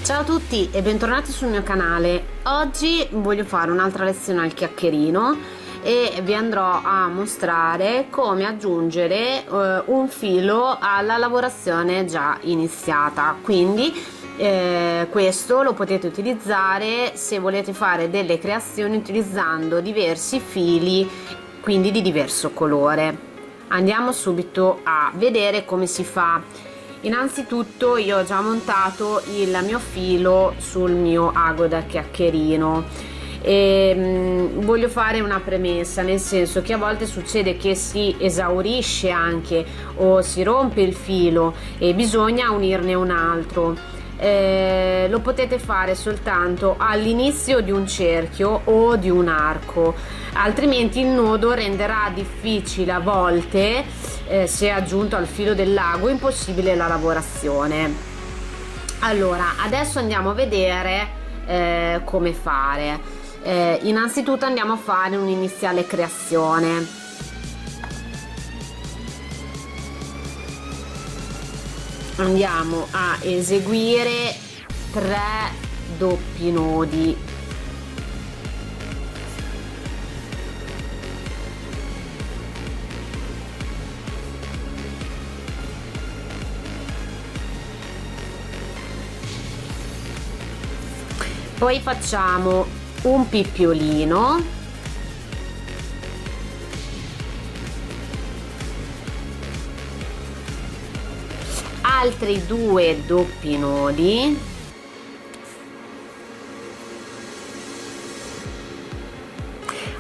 Ciao a tutti e bentornati sul mio canale. Oggi voglio fare un'altra lezione al chiacchierino e vi andrò a mostrare come aggiungere un filo alla lavorazione già iniziata. Quindi questo lo potete utilizzare se volete fare delle creazioni utilizzando diversi fili, quindi di diverso colore. Andiamo subito a vedere come si fa. Innanzitutto io ho già montato il mio filo sul mio ago da chiacchierino e voglio fare una premessa, nel senso che a volte succede che si esaurisce anche o si rompe il filo e bisogna unirne un altro. Lo potete fare soltanto all'inizio di un cerchio o di un arco, altrimenti il nodo renderà difficile a volte, se aggiunto al filo del lago, impossibile la lavorazione. Allora adesso andiamo a vedere come fare. Innanzitutto andiamo a fare un'iniziale creazione. Andiamo a eseguire 3 doppi nodi. Poi facciamo un pippiolino, altri 2 doppi nodi,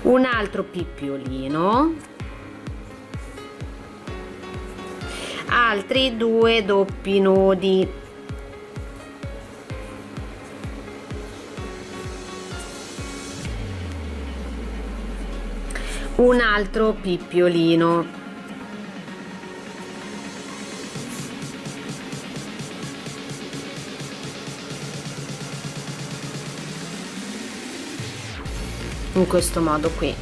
un altro pippiolino, altri 2 doppi nodi, un altro pippiolino, in questo modo qui.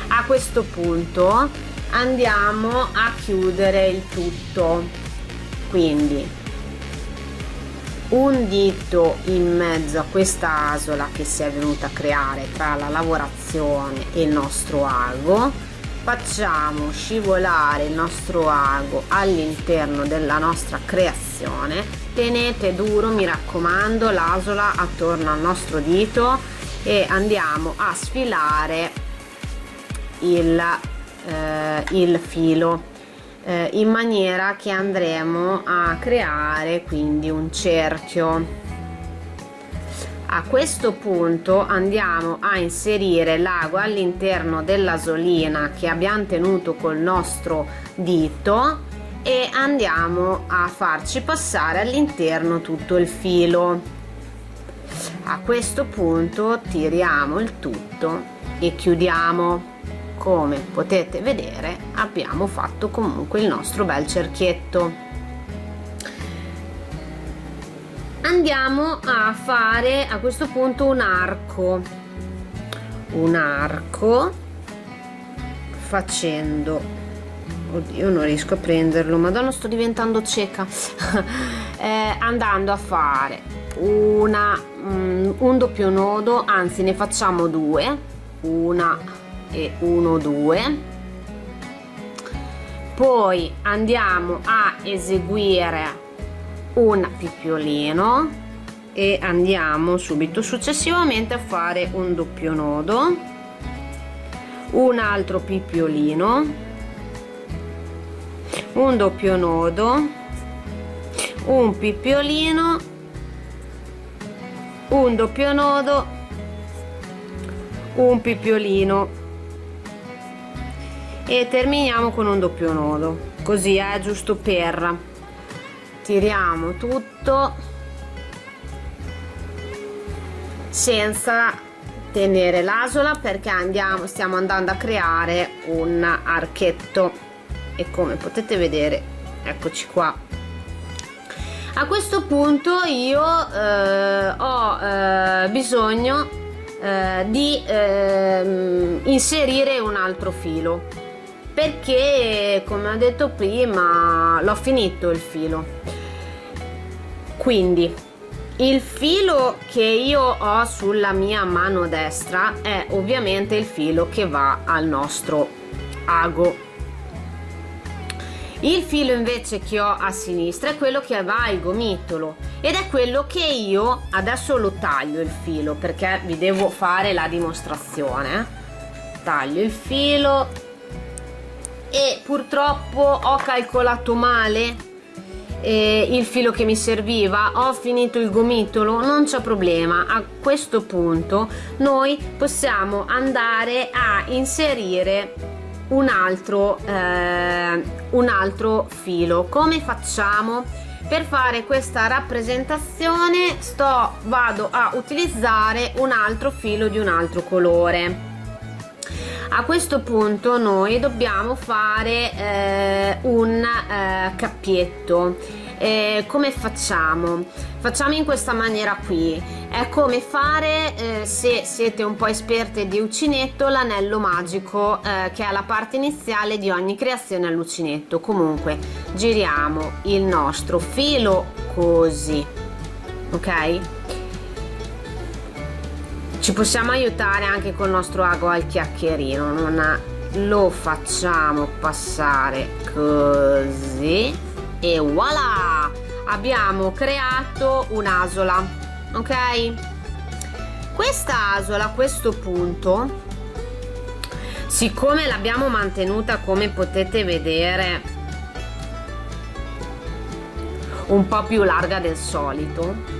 A questo punto andiamo a chiudere il tutto, quindi un dito in mezzo a questa asola che si è venuta a creare tra la lavorazione e il nostro ago, facciamo scivolare il nostro ago all'interno della nostra creazione, tenete duro, mi raccomando, l'asola attorno al nostro dito e andiamo a sfilare il filo in maniera che andremo a creare quindi un cerchio. A questo punto andiamo a inserire l'ago all'interno dell'asolina che abbiamo tenuto col nostro dito e andiamo a farci passare all'interno tutto il filo. A questo punto tiriamo il tutto e chiudiamo. Come potete vedere abbiamo fatto comunque il nostro bel cerchietto. Andiamo a fare a questo punto un arco facendo, oddio non riesco a prenderlo, madonna sto diventando cieca. Andando a fare un doppio nodo, anzi ne facciamo 2, una e 1 2, poi andiamo a eseguire un pippiolino e andiamo subito successivamente a fare un doppio nodo, un altro pippiolino, un doppio nodo, un pippiolino, un doppio nodo, un pippiolino e terminiamo con un doppio nodo, così giusto per tiriamo tutto senza tenere l'asola, perché stiamo andando a creare un archetto e come potete vedere eccoci qua. A questo punto io ho bisogno di inserire un altro filo, perché come ho detto prima l'ho finito il filo, quindi Il filo che io ho sulla mia mano destra è ovviamente il filo che va al nostro ago. Il filo invece che ho a sinistra è quello che va al gomitolo ed è quello che io adesso lo taglio il filo, perché vi devo fare la dimostrazione. Taglio il filo e purtroppo ho calcolato male il filo che mi serviva, ho finito il gomitolo, non c'è problema. A questo punto noi possiamo andare a inserire un altro filo. Come facciamo? Per fare questa rappresentazione vado a utilizzare un altro filo di un altro colore. A questo punto noi dobbiamo fare un cappietto. Come facciamo? Facciamo in questa maniera qui. È come fare, se siete un po' esperte di uncinetto, l'anello magico, che è la parte iniziale di ogni creazione all'uncinetto. Comunque giriamo il nostro filo così, ok? Ci possiamo aiutare anche col nostro ago al chiacchierino, lo facciamo passare così e voilà, abbiamo creato un'asola, ok? Questa asola a questo punto, siccome l'abbiamo mantenuta, come potete vedere, un po' più larga del solito,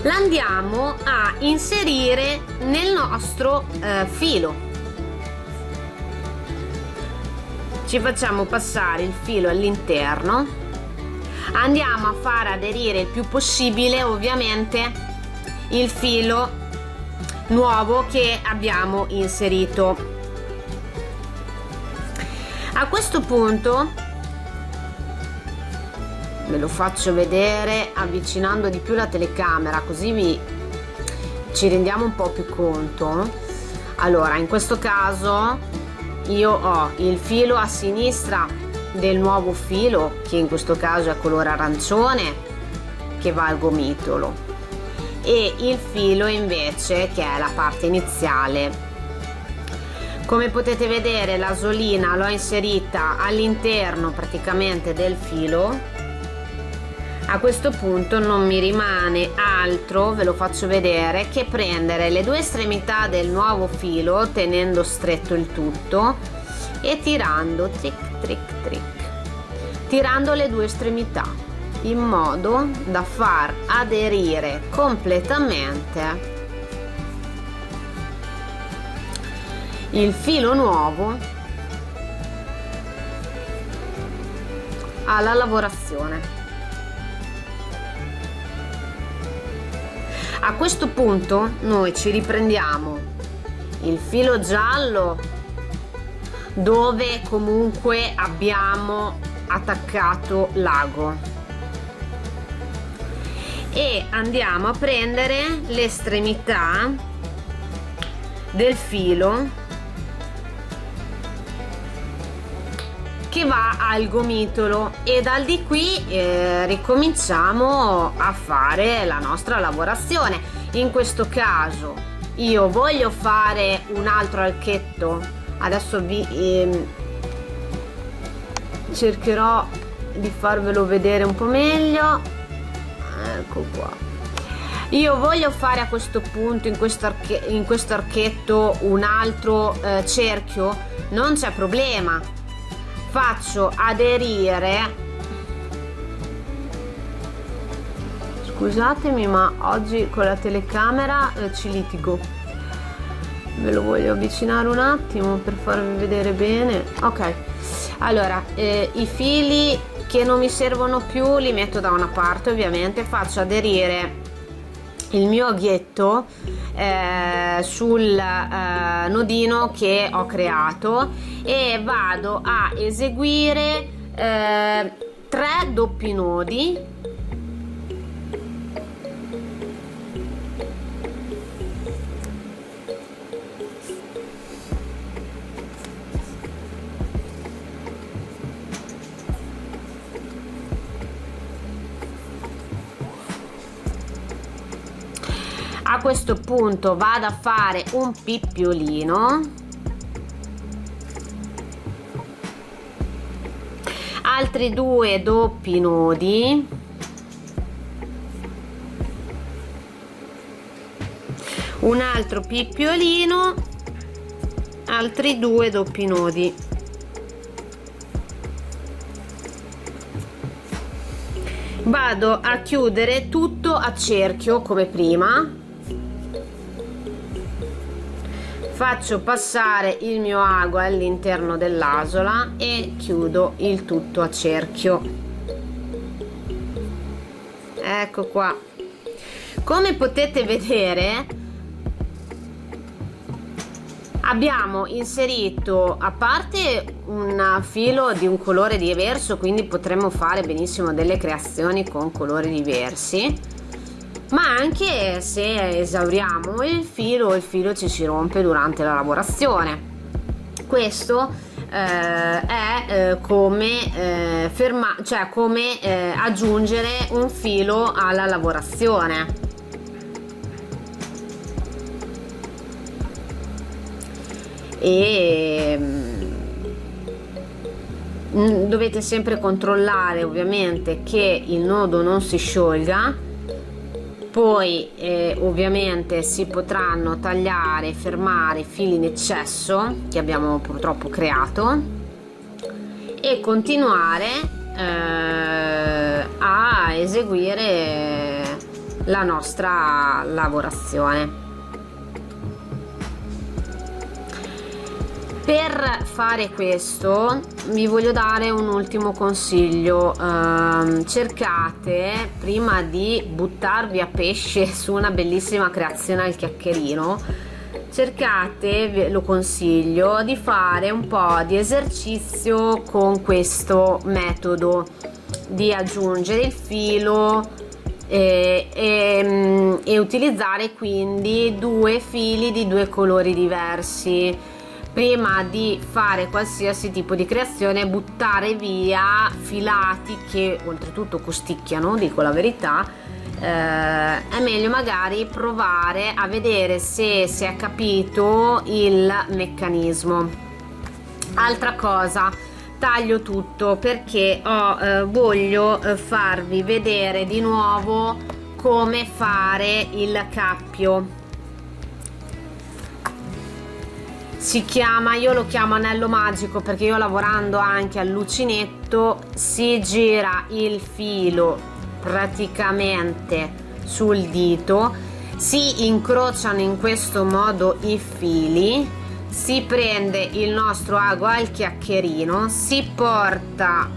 la andiamo a inserire nel nostro filo. Ci facciamo passare il filo all'interno, andiamo a far aderire il più possibile ovviamente il filo nuovo che abbiamo inserito. A questo punto ve lo faccio vedere avvicinando di più la telecamera, così ci rendiamo un po' più conto. Allora, in questo caso io ho il filo a sinistra del nuovo filo, che in questo caso è colore arancione, che va al gomitolo, e il filo invece che è la parte iniziale. Come potete vedere, l'asolina l'ho inserita all'interno praticamente del filo. A questo punto non mi rimane altro, ve lo faccio vedere, che prendere le due estremità del nuovo filo tenendo stretto il tutto e tirando tric tric tric, tirando le due estremità in modo da far aderire completamente il filo nuovo alla lavorazione. A questo punto noi ci riprendiamo il filo giallo dove comunque abbiamo attaccato l'ago e andiamo a prendere l'estremità del filo che va al gomitolo e dal di qui ricominciamo a fare la nostra lavorazione. In questo caso io voglio fare un altro archetto, adesso cercherò di farvelo vedere un po' meglio. Ecco qua. Io voglio fare a questo punto in questo archetto un altro cerchio, non c'è problema. Faccio aderire, scusatemi ma oggi con la telecamera ci litigo, ve lo voglio avvicinare un attimo per farvi vedere bene. Ok, allora i fili che non mi servono più li metto da una parte, ovviamente faccio aderire il mio aghietto sul nodino che ho creato e vado a eseguire 3 doppi nodi A questo punto vado a fare un pippiolino, altri 2 doppi nodi, un altro pippiolino, altri 2 doppi nodi. Vado a chiudere tutto a cerchio come prima, faccio passare il mio ago all'interno dell'asola e chiudo il tutto a cerchio. Ecco qua. Come potete vedere, abbiamo inserito, a parte un filo di un colore diverso, quindi potremmo fare benissimo delle creazioni con colori diversi, ma anche se esauriamo il filo ci si rompe durante la lavorazione. Questo è come come aggiungere un filo alla lavorazione. E dovete sempre controllare ovviamente che il nodo non si sciolga. Poi ovviamente si potranno tagliare e fermare i fili in eccesso che abbiamo purtroppo creato e continuare a eseguire la nostra lavorazione. Per fare questo vi voglio dare un ultimo consiglio. Cercate, prima di buttarvi a pesce su una bellissima creazione al chiacchierino, cercate, ve lo consiglio, di fare un po' di esercizio con questo metodo, di aggiungere il filo e utilizzare quindi 2 fili di 2 colori diversi. Prima di fare qualsiasi tipo di creazione, buttare via filati che oltretutto costicchiano, dico la verità. È meglio magari provare a vedere se si è capito il meccanismo. Altra cosa, taglio tutto perché voglio farvi vedere di nuovo come fare il cappio. Si chiama, io lo chiamo anello magico perché io, lavorando anche all'uncinetto, si gira il filo praticamente sul dito, si incrociano in questo modo i fili, si prende il nostro ago al chiacchierino, si porta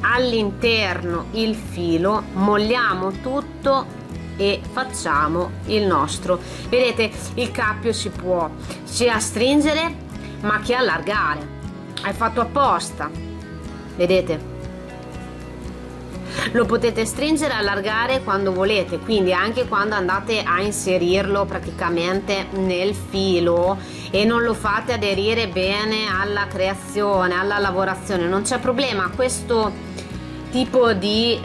all'interno il filo, molliamo tutto e facciamo il nostro. Vedete, il cappio si può sia stringere ma che allargare, è fatto apposta, vedete, lo potete stringere e allargare quando volete, quindi anche quando andate a inserirlo praticamente nel filo e non lo fate aderire bene alla creazione, alla lavorazione, non c'è problema. Questo tipo di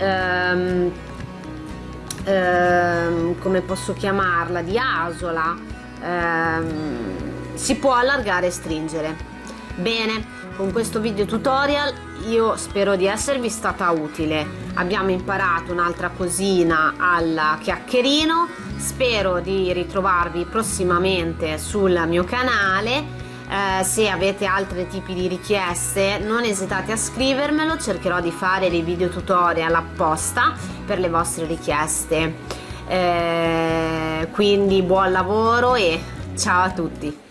come posso chiamarla, di asola, si può allargare e stringere. Bene, con questo video tutorial io spero di esservi stata utile. Abbiamo imparato un'altra cosina al chiacchierino, spero di ritrovarvi prossimamente sul mio canale. Se avete altri tipi di richieste non esitate a scrivermelo, cercherò di fare dei video tutorial apposta per le vostre richieste. Quindi buon lavoro e ciao a tutti.